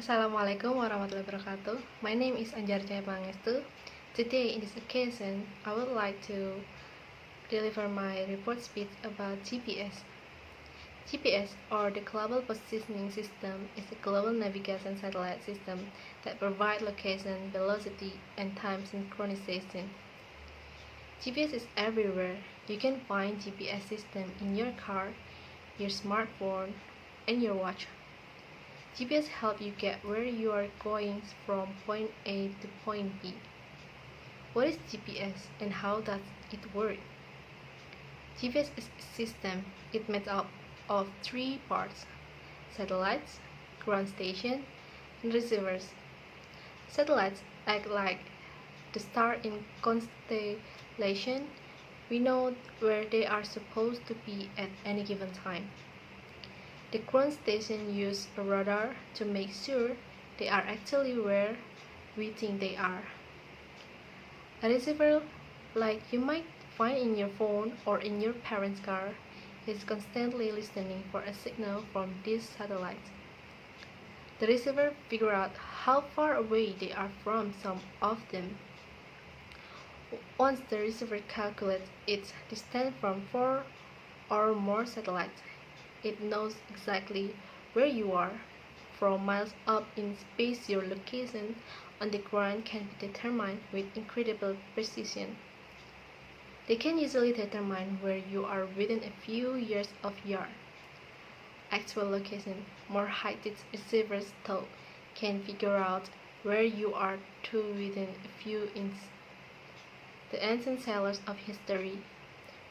Assalamualaikum warahmatullahi wabarakatuh. My name is Anjar Jaya Pangestu. Today, in this occasion, I would like to deliver my report speech about GPS. GPS, or the Global Positioning System, is a global navigation satellite system that provides location, velocity, and time synchronization. GPS is everywhere. You can find GPS system in your car, your smartphone, and your watch. GPS help you get where you are going from point A to point B. What is GPS and how does it work? GPS is a system. It made up of three parts: satellites, ground station, and receivers. Satellites act like the star in constellation. We know where they are supposed to be at any given time. The ground station uses a radar to make sure they are actually where we think they are. A receiver, like you might find in your phone or in your parents' car, is constantly listening for a signal from these satellites. The receiver figures out how far away they are from some of them. Once the receiver calculates its distance from 4 or more satellites, it knows exactly where you are. From miles up in space, your location on the ground can be determined with incredible precision. They can usually determine where you are within a few yards of your actual location. More heighted receivers, though, can figure out where you are to within a few inches. The ancient sailors of history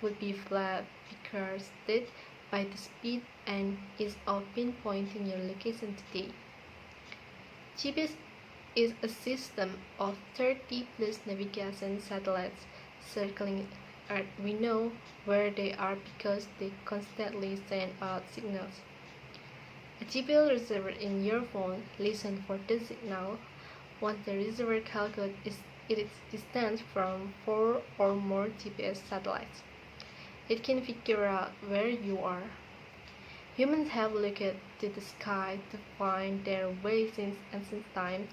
would be flabbergasted by the speed and ease of pinpointing your location today. GPS is a system of 30 plus navigation satellites circling Earth. We know where they are because they constantly send out signals. A GPS receiver in your phone listens for the signal. Once the receiver calculates its distance from 4 or more GPS satellites, it can figure out where you are. Humans have looked to the sky to find their way since ancient times.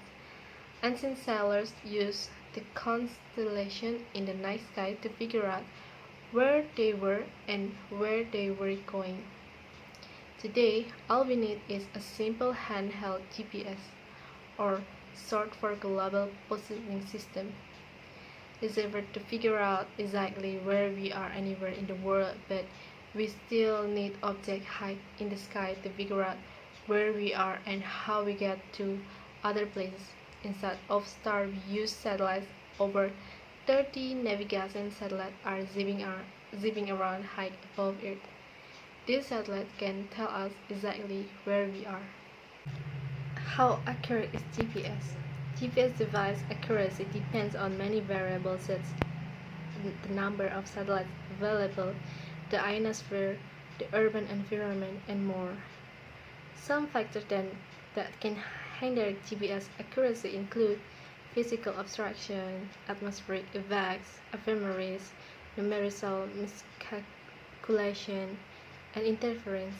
Ancient sailors used the constellation in the night sky to figure out where they were and where they were going. Today, all we need is a simple handheld GPS, or short for Global Positioning System. Receiver to figure out exactly where we are anywhere in the world, but we still need object height in the sky to figure out where we are and how we get to other places. Instead of star, we use satellites. Over 30 navigation satellites are zipping around high above Earth. These satellites can tell us exactly where we are. How accurate is GPS? GPS device accuracy depends on many variables such as the number of satellites available, the ionosphere, the urban environment, and more. Some factors that can hinder GPS accuracy include physical obstruction, atmospheric effects, ephemeris, numerical miscalculation, and interference.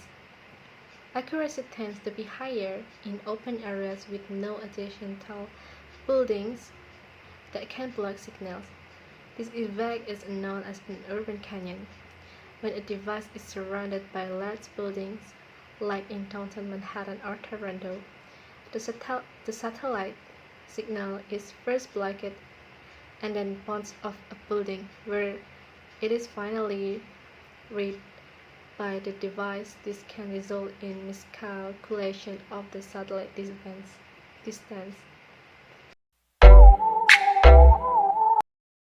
Accuracy tends to be higher in open areas with no adjacent buildings that can block signals. This effect is known as an urban canyon. When a device is surrounded by large buildings, like in downtown Manhattan or Toronto, the satellite signal is first blocked and then bounced off a building, where it is finally read by the device. This can result in miscalculation of the satellite distance.